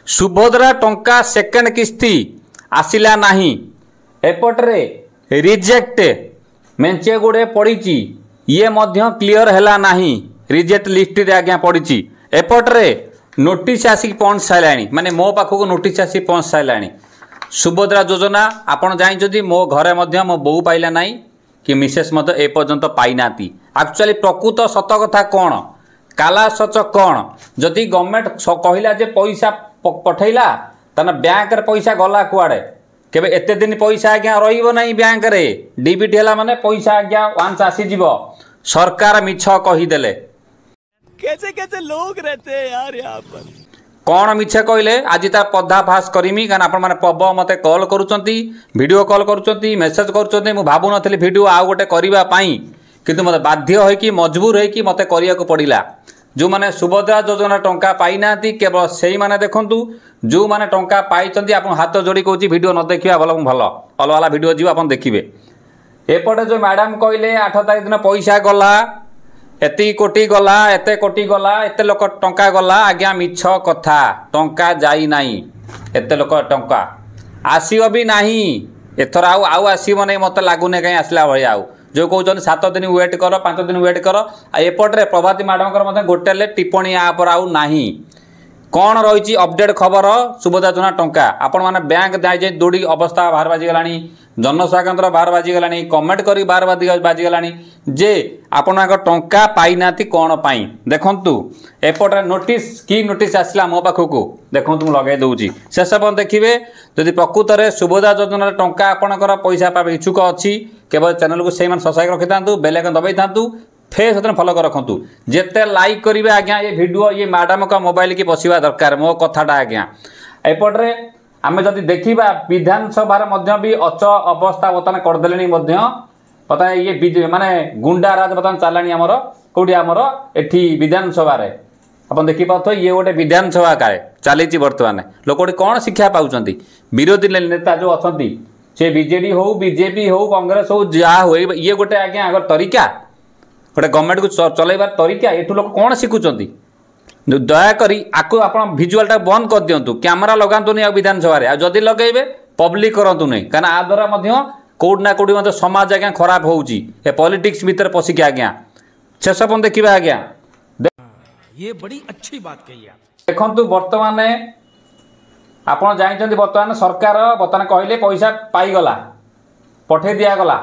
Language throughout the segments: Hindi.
सुभद्रा टंका सेकेंड किस्ती आसिला नाही एपटरे रिजेक्ट मेंचे गुड़े पड़ी ये मध्य क्लियर हैला नाही रिजेक्ट लिस्ट रे आज्ञा पड़ी एपटरे नोटिस आसिक पहुँच सारे माने मो पाखक नोटिस आसी पहुँच सारे सुभद्रा योजना आपड़ जानते मो घरे मध्य मो बो पाइला नाई कि मिसेस मत ए पर्यंत पाई नाती एक्चुअली प्रकृत सत कथा कौन काला सच कौन जदि गवर्नमेंट कहला जे पैसा पठेला ताना बैंक रे पैसा गला कुआड़े केबे एते दिन पैसा आज्ञा रहिबो नाही बैंक रे डीबीटी हला माने पैसा आज्ञा वांस आसी जीवो सरकार मिछ कहि देले कैसे कैसे लोग रहते हैं यार यहाँ पर कौन मिछे कहले आज तार पर्दाफाश करमी कारण आपण माने पब मते कॉल करूचंती वीडियो कॉल करूचंती मेसेज करूचंती मु भाबु नथली वीडियो आउ गोटे करबा पई किंतु मते बाध्य होई कि मजबूर होई कि मते करिया को पड़िला जो माने सुभद्रा योजना टंका पाई नाती केवल सेही माने देखंतु जो माने टंका पाइचंती आपण हाथ जोड़ी कहूची वीडियो न देखिया भल भल अलवाला वीडियो जीव आपण देखिबे एपटे जो मैडम कहले 8 तारिख दिन पैसा गला एति कोटी गला एते कोटी गला एते लोक टंका गला आज्ञा मिछ कथा टंका जाई नाही एते लोक टंका आसीओ भी नाही एथर आउ आसीबो नै मते लागुने काई आसला भई आउ जो कहउछन 7 दिन वेट कर 5 दिन वेट कर आ एपट रे प्रभाती मैडम कर मते गोटेले टिप्पणी आ पर आउ नाही कौन रही अपडेट खबर सुभद्रा योजना टंका आपण माने बैंक जाई दौड़ी अवस्था बाहर बाजी गलानी जनसेवा केन्द्र बाहर बाजी गलानी कमेंट करी बाहर बाजी गलानी जे आपण टंका पाई नाती कौन पाई देखंतु एपटे नोटिस की नोटिस आसला मो पाखकू देखंतु लगे दउची शेष पण देखिबे जदि प्रकृत रे सुभद्रा योजना टंका आपणकर पैसा पाबे इच्छुक अछि केवल चैनल को सेही मान सब्सक्राइब रखितांतु बेल आइकन दबाई थांतु फेस सतन फॉलो कर रखंतु जेते लाइक करिवे आज्ञा ये वीडियो ये मैडम का मोबाइल की बसिबा दरकार मो कथाटा आज्ञा एपटरे आमे जदि देखिबा विधानसभा रे मध्य भी अच अवस्था बतन कर देलेनी मध्य पता ये माने गुंडा राज बतन चालानी हमर कोडी हमर एठी विधानसभा रे अपन देखि पाथो ये गोटे विधानसभा काए चली बर्तमान लोक कौन शिक्षा पाउछंती विरोधी नेता जो अछंती से बीजेडी हो बीजेपी हो कांग्रेस हो जहा हो ये गोटे आज्ञा अगर तरीका गोटे गवर्नमेंट को चलैबार तरीका एठू लोक कौन शिखुंट दयाकोरी आपको आप भिजुआलटा बंद कर दिंतु कैमेरा लगातुनि विधानसभा रे जदि लगेबे पब्लिक करतु नहीं कारण आ द्वारा कौट ना कौटी समाज आज्ञा खराब होउची ए पॉलिटिक्स भीतर पशिक आज्ञा शेष अपन देखिबा आज्ञा ये बड़ी अच्छी बात कही देखंतु वर्तमान आपण जानिचंती वर्तमान सरकार वर्तमान कहले पैसा पाई गला पठे दिया गला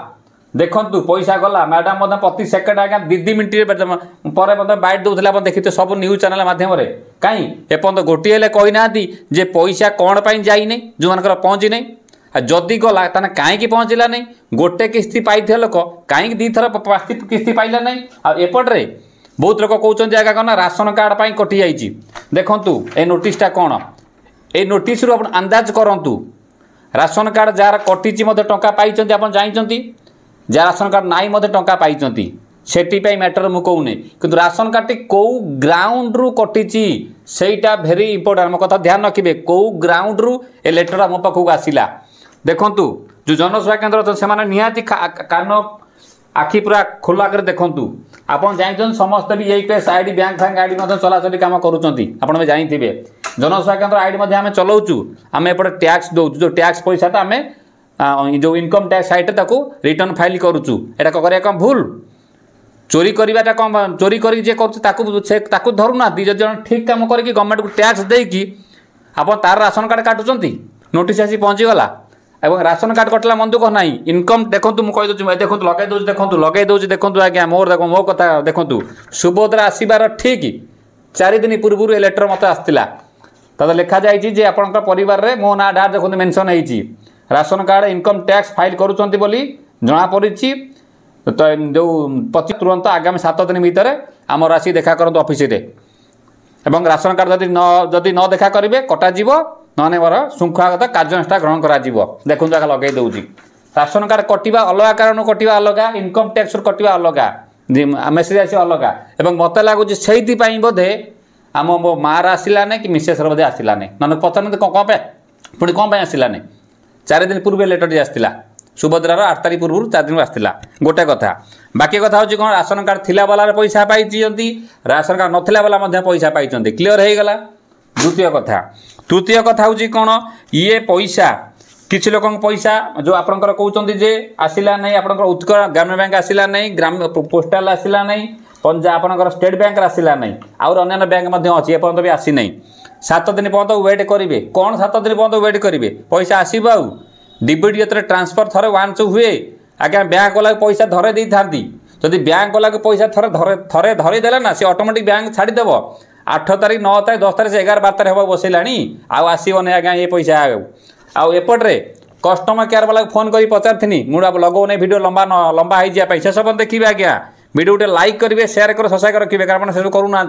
देखंतु पैसा गला मैडम मत प्रति सेकेंड आज्ञा 2 मिनिट पर बाइट दौला आप देखते सब न्यूज चैनल मध्यम कहीं एपर्तंत गोटे हेल्ले कही ना जे पैसा कौन पाई जाइनी जो मानकर पहुँची नहीं जदि गला ताने कहीं पहुँचला नहीं गोटे किस्ती पाई लोक कहीं 2 थर किस्ती पाइला नहीं आएपटे बहुत लोक कहते आगे कौन राशन कार्ड पर कटि जाइए देखु ए नोटिसटा कौन ए नोटिस आप अंदाज करूँ राशन कार्ड जार कटि टंका पाई आप जानते जहाँ राशन कार्ड नाई टंका पाई सेटी मैटर मु कहूनी किंतु राशन कार्ड कौ ग्राउंड रु कटि सेटा भेरी इंपोर्टेंट मो कथा ध्यान रखिए कौ ग्राउंड रु ए लेटर मो पाखक आसला देखंतु जो जनसेवा केन्द्र अच्छे से निहाती कान आखि पूरा खोला कर देखंतु आपन जानछन समस्त भी एपीएस आईडी बैंक फैंक आईडी चलाचली काम करूचंती आपन में जानथिबे जनसेवा केन्द्र आईडी मध्ये आमे चलाउचु आमे एपटे टैक्स दउचु जो टैक्स पैसाटा आमे जो इनकम टैक्स साइट ताको रिटर्न फाइल करूचु एटा करिया कम भूल चोरी करवाटा कम चोरी करी जे ताकू धरू ना दी जन ठीक काम करके गवर्नमेंट को टैक्स देकी आपन तार राशन कार्ड काटुचंती नोटिस आसी पहुंची गला एवं राशन कार्ड कटला मन दुख ना इनकम देखो मुझे देखो लगे दूसरी देखो आज्ञा मोर देखो मो कथा देखो सुभद्रा आसबार ठीक 4 दिन पूर्व लेटर मत आसला तब लिखा जाए आपण परिवार में मो ना डा देखो मेनसन होती ration card income tax file करुँच जमापड़ी तो जो 25 तुरंत आगामी 7 दिन भितर आम राशि देखा करूँ ऑफिस एवं राशन कार्ड जदि न देखा करेंगे कटाଯିव नने मोर श्रृंखलागत कार्यानुष्ठान ग्रहण करा देखो आगे लगे दूसरी राशन कार्ड कटा अलग कारण कटा अलग इनकम टैक्स कटा अलग मेसेज आस अलग एवं मत लगुच से बोधे आम मो मार आसला कि मिसेस बोधे आसला ना पचार कौन पुणी कौन आसला 4 दिन पूर्व लेटर आसला सुभद्रार 8 तारिख पूर्व 4 दिन आसला गोटे कथा बाकी कथा हूँ कौन राशन कार्ड थिला वाला पैसा पाई राशन कार्ड नथिला वाला पैसा पाई क्लीयर हो गला द्वितीय कथा तृतीय कथा हूँ कौन ये पैसा किसी लोक पैसा जो आपंकर कहते जे आसला नहीं आपंकर उत्कल ग्रामीण बैंक आसला नहीं ग्राम पोस्टाल आसला नहीं पंजाब आपंकर स्टेट बैंक आसला नहीं आउर अन्य बैंक अच्छी एपर्यंत भी आसी नहीं 7 दिन पर्यंत वेट करेंगे कौन 7 दिन पर्यंत वेट करेंगे पैसा आसब आउ डीबीटी जो ट्रांसफर थरे वांस हुए आज्ञा बैंक वाला पैसा धरे दी था जदि बैंक वाला पैसा थरे धरीदेला ना सी ऑटोमेटिक बैंक छाड़देव 8 तारीख 9 तारीख 10 तारीख 11 12 तारीख हम बसैला आसबनी आज्ञा ये पैसा आउपटे कस्टमर केयर वाला फोन कर पचारि मुझे लगौने वीडियो लंबा लंबा हो शेष पर्यंत देखिए आज्ञा वीडियो गोटे लाइक करेंगे शेयर कर सब्सक्राइब रखिए कारण से करूना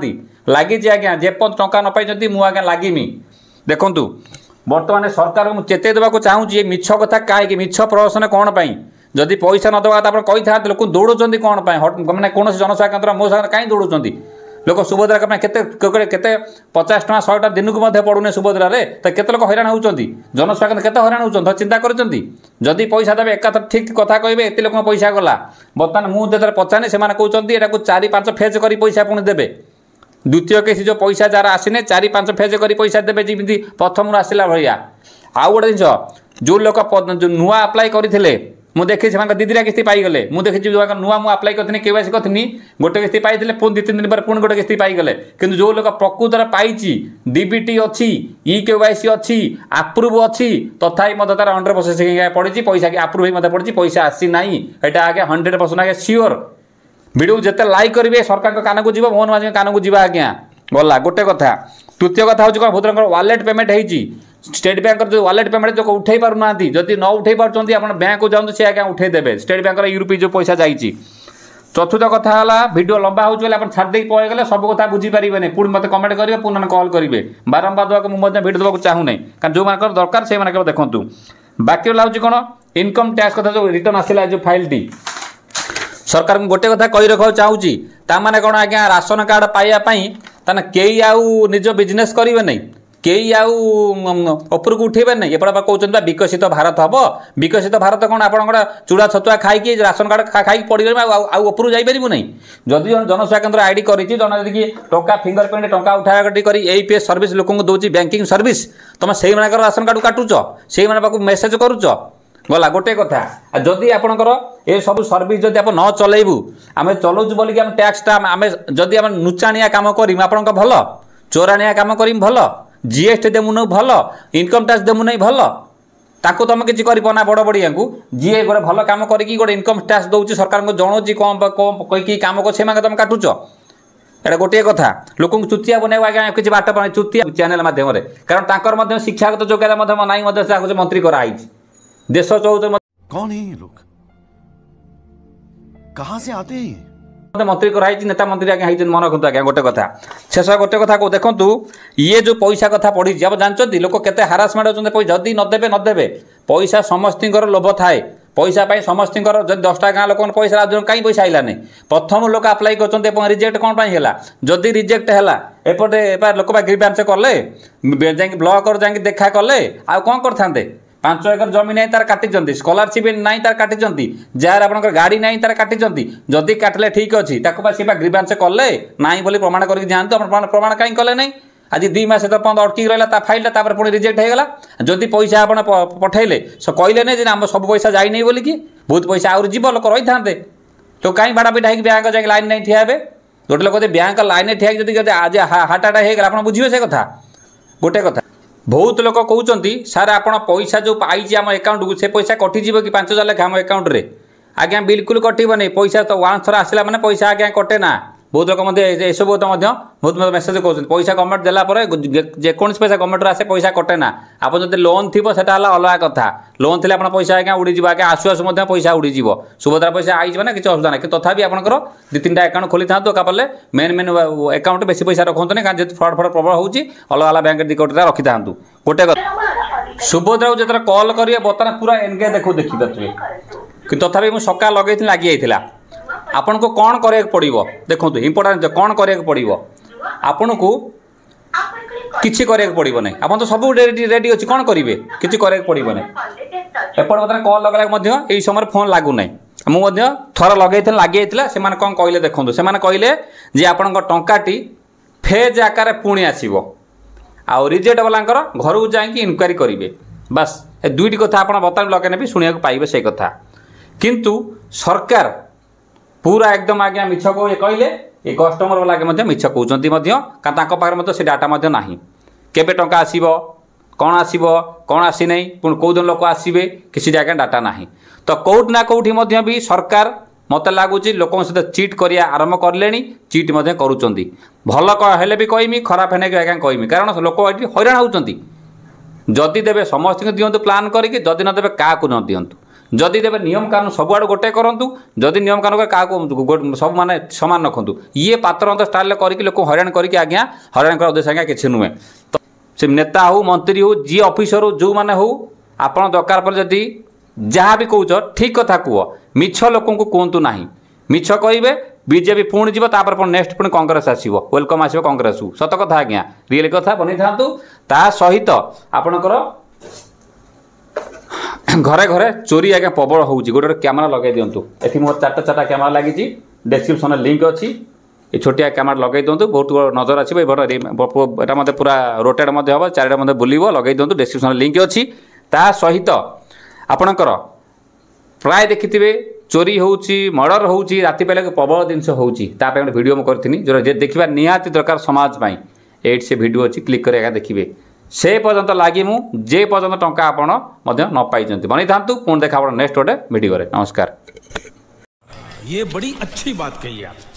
लगी आज्ञा जेपर्यंत टंका न पाई मुझे लगिमी देखूँ बर्तमान सरकार को चेते देवाक चाहूँगी मिछ कथा कहीं मिछ प्रदर्शन कौन पाई जदि पैसा न दवा आप कही था लोक दौड़ुंट कौन मैंने कौन जनसेवा केन्द्र मो सागर कहीं दौड़ुंट लोक सुभद्रा केते 50 टका 100 दिन को पड़ूने सुभद्रा तो केते लोक हैरान होती जनसेवा केन्द्र केते हैरान होती चिंता करती जदि पैसा देवे एका ठीक कथा कहे एत लोक पैसा गला बर्तमान मुझे पचारे से कहते यहाँ 4-5 फेज कर पैसा पुणी देवे द्वितीय किसी जो पैसा जार आसने 4-5 फेज कर पैसा देवे जमी प्रथम आसला भाया आउ गोटे जिन जो लोक नुआ आप्लाय करते मुझे देखी से 2-3 किस्ती पाईगले मुझे देखी नुआ मुझे आप्लाय करनी केवाईसी करनी गोटे किस्ती पाई पुणी 2-3 दिन पर पुणी गोटे किस्ती पाईगले किंतु जो लोक प्रकृतर पाई डीबीटी अच्छी केवाईसी अच्छी आप्रुव अच्छी तथापि मत तार 100% पड़ी पैसा आप्रुव हो पड़ी पैसा आसी ना यहाँ आगे 100% आगे सियोर वीडियो जिते लाइक करेंगे सरकार कान को जीव मोहन माझी कान को जीवा आज्ञा गला गोटे कथा तृतीय कथा हूँ कौन भद्र वालेट पेमेंट होती स्टेट बैंक जो वालेट पेमेंट जो उठे पारना जदि न उठे पार्टी आप बैंक को जाऊँ सी आज्ञा उठे देवे स्टेट बैंक यूरोपी जो पैसा जाइए चतुर्थ कथा है वीडियो लंबा हो छाड़ी पलैगले सब कथा बुझीपारे पुणी मत कमेंट करेंगे पुणी कॉल करेंगे बारंबार देवाक मुझे वीडियो देवाक चाहूना कारण जो मान दरकार से देखूँ बाकी रहा हूँ कौन इनकम टैक्स कथा जो रिटर्न आसला जो फाइलटी सरकार को गोटे कथा कही रखा चाहूँगी ताने कौन आज्ञा राशन कार्ड पाइबापी ताने कई आउ निज बिजनेस करेंगे नहीं कई आउर को उठेबे नहीं एपटे कहते विकसित भारत हम विकसित भारत कौन आप चूड़ा छतुआ खाई राशन कार्ड खाई पड़ी आउर जापर नहीं जदि जनसेवा केन्द्र आईडी कर टंका फिंगरप्रिंट टंका उठा कर एपीएस सर्विस लोक दूसरी बैंकिंग सर्विस तुम से राशन कार्ड काटुच से मेसेज करुच गला गोटे कथा जदि आपणकर ये सब सर्विस जदि आप न चलैबू आम चलाऊँ बोलिक आम टैक्सटा आम जदि आम नुचाणिया काम करी आपण भल चोराणिया काम करी भल जीएसटी देमु नहीं भल इनकम टैक्स देमु नहीं भल ताको तुम किसी करना बड़ बड़िया को जी गोटे भल कम करी गोटे इनकम टैक्स दौर सरकार को जनाऊँगी कौन कहीं कम कर तुम काटुच एटा गोटे कथा लोक चुतिया बनवा आज्ञा किसी बाट पाने चुतिया चैनल माध्यम कारण शिक्षागत योग्यता ना मंत्री कराई देश चौथ कौन है ये लोग कहां से आते हैं मंत्री कराई नेता मंत्री आज्ञा मन रखु आज्ञा गोटे कथा शेष गोटे कथा को देखु ये जो पैसा कथा पड़ी अब जानते लोक केते हारासमेंट होती जदि नदेवे पैसा समस्त लोभ थाए पैसा पाई समस्त जब 10टा गाँ लोक पैसा कहीं पैसा आइला नहीं प्रथम लोक आप्लाय कर रिजेक्ट कौन है जदि रिजेक्ट है एपटे लोक ग्रीवांस कले जा ब्लॉक जा देखा कले आ कौन करते 5 एकर जमीन नहीं तार काटी स्कॉलरशिप नहीं तार काटी जार आप गाड़ी नहीं तार काटी जदि काटिले ठीक अच्छी ग्रीवांस कले ना बोली प्रमाण करके जातु प्रमाण कहीं कले नहीं आज 2 मास पर्यंत अटकी रहा फाइलटा पुणी रिजेक्ट होगा जदि पैसा आप पठेले कहले नहीं आम सब पैसा जाई नहीं बोलिकी बहुत पैसा आउर जीव लोक रही था तो कहीं भाड़ा पिटा बैंक जाए लाइन नहीं ठिया गोटे लोक बैंक लाइन ठिया आज हार्ट अटैक होगा आप बुझे से कथा गोटे कथा बहुत लोक कहते सार आप पैसा जो पाई आम अकाउंट को से पैसा कटिज कि 5,000 लेखा आम अकाउंट रे आज्ञा बिल्कुल कटबनी पैसा तो वन थर आसला मैंने पैसा आज्ञा कटे ना बहुत लोग एसबू बहुत मेसेज कर पैसा गवर्नमेंट देलापर जेकोसी पैसा गवर्नमेंट आसे पैसा कटे ना आप जो लोन थी से अलग कथा लोन थे आप पैसा आज्ञा उड़ीज आगे आसु आसु पैसा उड़ीज सुभद्रा पैसा आई ना किसी असुविधा ना कि तथापि आपंकर 2-3टा अकाउंट खोली था कापले मेन अकाउंट बेसी पैसा रखते नहीं कारण फ्रड प्रबल होगी अलग अलग बैंक डिकोटा रखी था गोटे कथा सुभद्रा जो कल करेंगे बर्तमान पूरा एनगेज देखी पारे कि तथापि मुझे सका लगे लगी जाता आपन को कौन करेक पड़ो देखो इम्पोर्टाट कौन करेक पड़ो आपन को किसी करेक पड़ो नहीं आप तो सब रेडी अच्छी कौन करेंगे किसी करेक पड़ो नहीं एपट बर्तमान कल लगे यही समय फोन लगुना मुझे थर लगे लगी जाता से कौन कहले देखो से कहले जे आपण टंकाटी फेज आकार पुणी आसो आउ रिजेक्ट वालांकर घर को जाइए इनक्वारी करेंगे बस ए दुईटी कथा आप बर्तमान लगे भी शुणा पाइबे से कथा किंतु सरकार पूरा एकदम आज्ञा मिछ को ये कहले ये कस्टमर वाला मिछ कहते पाखे से डाटा ना केबे टंका आसीबो कौन आसीबो कौन आसी नहीं पुणी कौ दिन लोक आसवे किसी जगह डाटा ना तो कौट ना कौटी भी सरकार मत लगुच लोक सहित चिट करिया आरंभ करले चिट करुँच भल हेले भी कहमी खराब है आज्ञा कहमी कारण लोक ये हैरान होती जदि देवे समस्त दिंतु प्लां करके जदि नदेवे क्या न दिंतु जदि देवे नियम कानून सबुआड़ गोटे करूँ जदि नियम कानून क्या सब माने सामान रखु ये पात्र स्टाइल करके लोक हैरान करके आज्ञा हैरान कर उद्देश्य आज्ञा किसी नुहे तो से नेता हो मंत्री हो जी ऑफिसर हो जो मैंने हो आप दरकार पर जदि जहाँ भी कौच ठीक कथा कह मिछ लोक कहतु ना मिछ कहे बीजेपी पुणी जीव नेक्स्ट पुणी कांग्रेस आसो वेलकम आसो कांग्रेस को सत कथा आज्ञा रियल कथा बनी था ता सहित आपणकर घरे घरे चोरी आज्ञा प्रबल होगी गोटे कैमेरा लगे दिंतु ये मोर चार्टा कैमेरा लगी डिस्क्रिप्शन लिंक अच्छी ये छोटिया कैमेरा लगे दिंतु बहुत नजर आसो मत पूरा रोटेट हम चारिटा बुलव लगे दिंतु डिस्क्रिप्शन लिंक अच्छी ता सहित आपणकर प्राय देखिथे चोरी होउची मर्डर होउची राति पहले प्रबल जिनस होउची गोटे वीडियो मुझे करथिनी जो देखा निहाती दरकार समाज पाई एट से वीडियो अच्छी क्लिक कर देखिए से पर्यंत लगी जे पर्यंत टंका आपण न पाई बनी था पुणी देखा नेक्स्ट गोटे वीडियो नमस्कार। ये बड़ी अच्छी बात कही आप।